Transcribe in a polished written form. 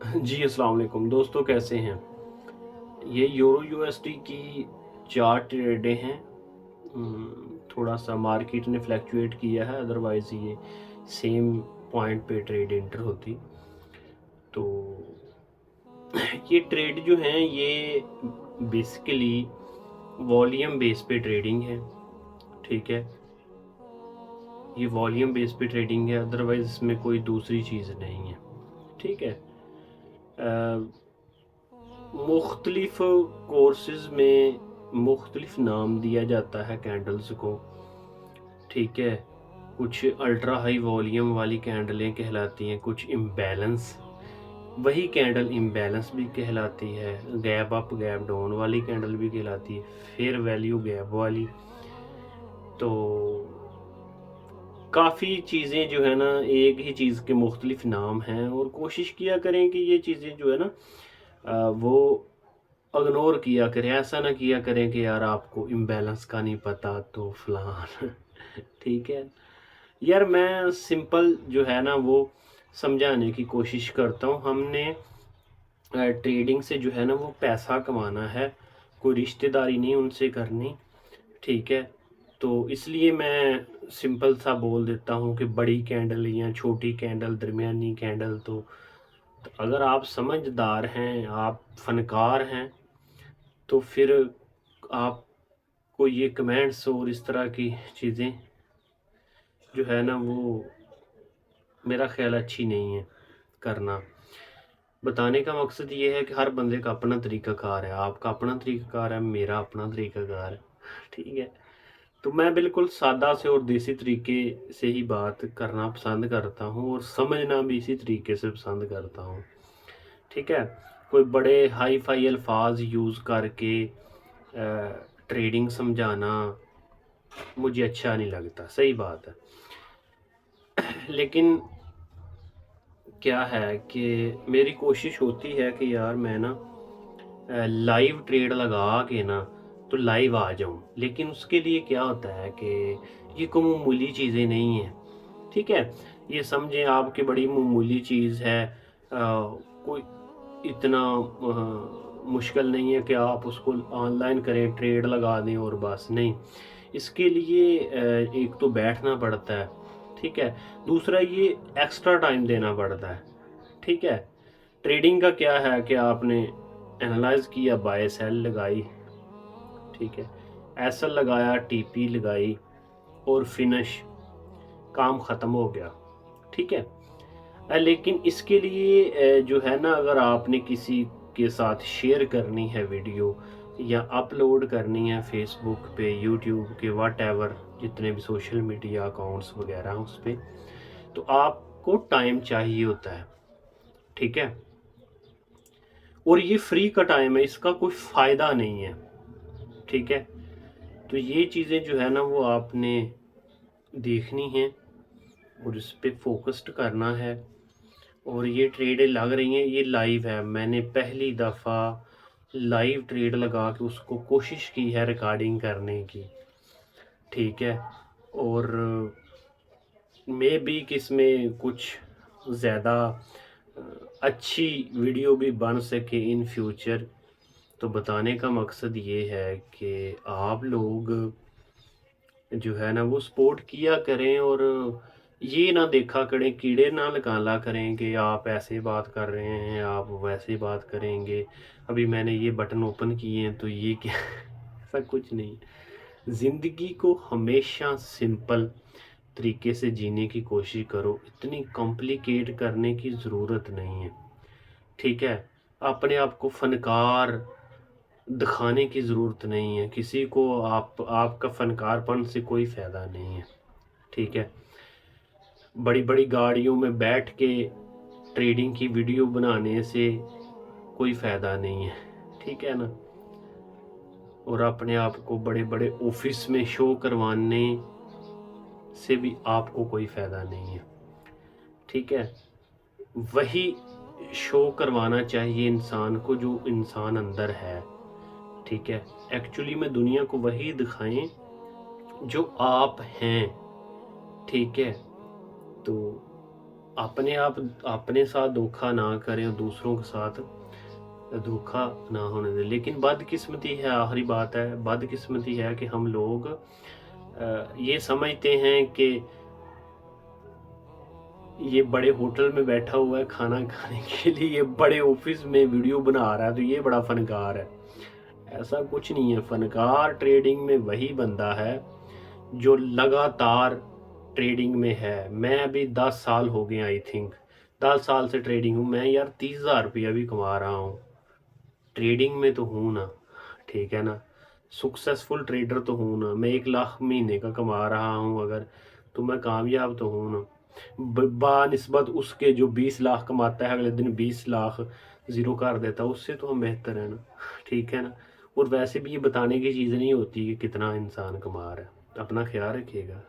जी, अस्सलाम वालेकुम दोस्तों, कैसे हैं? ये यूरो यूएसडी की 4 ट्रेडें हैं। थोड़ा-सा मार्केट ने फ्लक्चुएट किया है, अदरवाइज़ ये सेम पॉइंट पे ट्रेड एंटर होती। तो ये ट्रेड जो हैं ये बेसिकली वॉल्यूम बेस पे ट्रेडिंग है, ठीक है? ये वॉल्यूम बेस पे ट्रेडिंग है, अदरवाइज़ इसमें कोई दूसरी चीज़ नहीं है, ठीक है? मुख्तलिफ कोर्सेज़ में मुख्तलिफ नाम दिया जाता है कैंडल्स को, ठीक है? कुछ अल्ट्रा हाई वॉल्यूम वाली कैंडलें कहलाती हैं, कुछ इम्बैलेंस, वही कैंडल इम्बैलेंस भी कहलाती है, गैप अप गैप डाउन वाली कैंडल भी कहलाती है, फेयर वैल्यू गैप वाली। तो काफ़ी चीज़ें जो है ना, एक ही चीज़ के मुख्तलिफ नाम हैं, और कोशिश किया करें कि ये चीज़ें जो है ना वो इग्नोर किया करें। ऐसा ना किया करें कि यार आपको इम्बैलेंस का नहीं पता तो फलान ठीक है। यार मैं सिंपल जो है ना वो समझाने की कोशिश करता हूँ। हमने ट्रेडिंग से जो है ना वो पैसा कमाना है, कोई रिश्तेदारी नहीं उनसे करनी, ठीक है? तो इसलिए मैं सिंपल सा बोल देता हूँ कि बड़ी कैंडल या छोटी कैंडल, दरमियानी कैंडल। तो अगर आप समझदार हैं, आप फ़नकार हैं, तो फिर आपको ये कमेंट्स और इस तरह की चीज़ें जो है ना वो मेरा ख़्याल अच्छी नहीं है करना। बताने का मकसद ये है कि हर बंदे का अपना तरीक़ाकार है, आपका अपना तरीक़ाकार है, मेरा अपना तरीक़ाकार है, ठीक है? तो मैं बिल्कुल सादा से और देसी तरीके से ही बात करना पसंद करता हूँ, और समझना भी इसी तरीके से पसंद करता हूँ, ठीक है? कोई बड़े हाई-फ़ाई अल्फाज यूज़ करके ट्रेडिंग समझाना मुझे अच्छा नहीं लगता, सही बात है। लेकिन क्या है कि मेरी कोशिश होती है कि यार मैं ना लाइव ट्रेड लगा के ना तो लाइव आ जाऊं, लेकिन उसके लिए क्या होता है कि ये कोई मामूली चीज़ें नहीं हैं, ठीक है? ये समझें आपकी बड़ी मामूली चीज़ है, कोई इतना मुश्किल नहीं है कि आप उसको ऑनलाइन करें, ट्रेड लगा दें और बस नहीं। इसके लिए एक तो बैठना पड़ता है, ठीक है? दूसरा ये एक्स्ट्रा टाइम देना पड़ता है, ठीक है? ट्रेडिंग का क्या है कि आपने एनालाइज़ किया, बाय सेल लगाई, ठीक है? एसएल लगाया, टीपी लगाई और फिनिश, काम ख़त्म हो गया, ठीक है? लेकिन इसके लिए जो है ना, अगर आपने किसी के साथ शेयर करनी है वीडियो या अपलोड करनी है फेसबुक पे, यूट्यूब के व्हाटएवर जितने भी सोशल मीडिया अकाउंट्स वगैरह हैं उस पे, तो आपको टाइम चाहिए होता है, ठीक है? और ये फ्री का टाइम है, इसका कोई फ़ायदा नहीं है, ठीक है? तो ये चीज़ें जो है ना वो आपने देखनी हैं और इस पे फ़ोकस्ड करना है। और ये ट्रेडें लग रही हैं, ये लाइव है। मैंने पहली दफ़ा लाइव ट्रेड लगा के उसको कोशिश की है रिकॉर्डिंग करने की, ठीक है? और मे बी कि इसमें कुछ ज़्यादा अच्छी वीडियो भी बन सके इन फ्यूचर। तो बताने का मकसद ये है कि आप लोग जो है ना वो सपोर्ट किया करें, और ये ना देखा करें, कीड़े ना निकाला करें कि आप ऐसे बात कर रहे हैं, आप वैसे बात करेंगे, अभी मैंने ये बटन ओपन किए हैं तो ये क्या ऐसा कुछ नहीं। ज़िंदगी को हमेशा सिंपल तरीके से जीने की कोशिश करो, इतनी कॉम्प्लिकेट करने की ज़रूरत नहीं है, ठीक है? अपने आप को फ़नकार दिखाने की ज़रूरत नहीं है, किसी को आपका फ़नकारपन से कोई फ़ायदा नहीं है, ठीक है? बड़ी-बड़ी गाड़ियों में बैठ के ट्रेडिंग की वीडियो बनाने से कोई फ़ायदा नहीं है, ठीक है ना? और अपने आप को बड़े-बड़े ऑफ़िस में शो करवाने से भी आपको कोई फ़ायदा नहीं है, ठीक है? वही शो करवाना चाहिए इंसान को जो इंसान अंदर है, ठीक है? एक्चुअली में दुनिया को वही दिखाएँ जो आप हैं, ठीक है? तो अपने आप अपने साथ धोखा ना करें और दूसरों के साथ धोखा ना होने दें। लेकिन बदकिस्मती है, आखिरी बात है, बदकिस्मती है कि हम लोग ये समझते हैं कि ये बड़े होटल में बैठा हुआ है खाना खाने के लिए, ये बड़े ऑफिस में वीडियो बना रहा है तो ये बड़ा फनकार है। ऐसा कुछ नहीं है। फनकार ट्रेडिंग में वही बंदा है जो लगातार ट्रेडिंग में है। मैं अभी 10 साल हो गए, आई थिंक 10 साल से ट्रेडिंग हूँ मैं यार, 30,000 रुपया भी कमा रहा हूँ ट्रेडिंग में तो हूँ ना, ठीक है ना। सक्सेसफुल ट्रेडर तो हूँ ना, मैं 1 लाख महीने का कमा रहा हूँ अगर, तो मैं कामयाब तो हूँ ना। बानिस्बत उसके जो 20 लाख कमाता है अगले दिन 20 लाख ज़ीरो कर देता है, उससे तो हम बेहतर है ना, ठीक है ना। और वैसे भी ये बताने की चीज़ नहीं होती कि कितना इंसान कमा रहा है। अपना ख्याल रखिएगा।